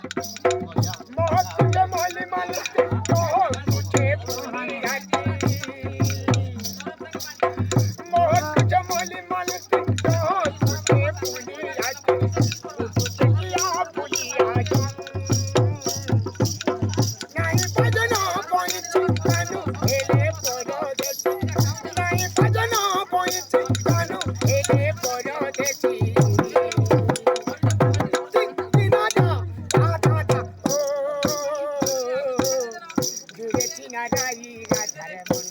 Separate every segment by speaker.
Speaker 1: मोह तुझे मोली मालती हो तुझे पुरी मोह तुझे मोली मालती हो तुझे पुरी तुझे किया पुली नाही भजन कोणी चिंतनु हेले परदेशी नाही भजन कोणी चिंतनु हेले परदेशी Nadayi Radharamon.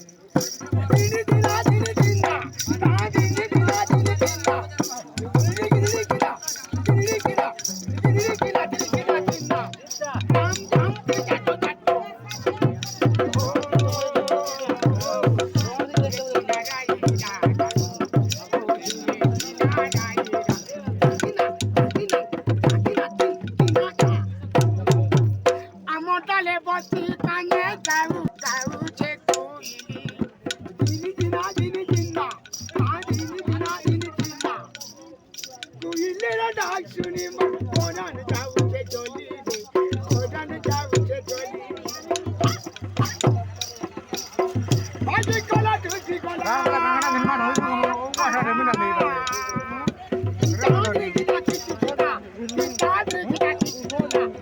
Speaker 1: Dini dina dini dina, da dini dina dini dina, dini dini dina, dini dina, dini dina dini dina dina. Dam dam jato jato. Nadayi Radharamon. Nadayi Radharamon. Amotale bosi kanye garu garu cheku ili. Dini dina dini dina, dini dina dini dina. Tu ile ra dag suni ma kodan jaru che joli de, kodan jaru che joli. Bhaji kola tuji kola. Rangana nirman hoy ko asa remina nei ba. Rangana nirman hoy ko asa remina nei ba.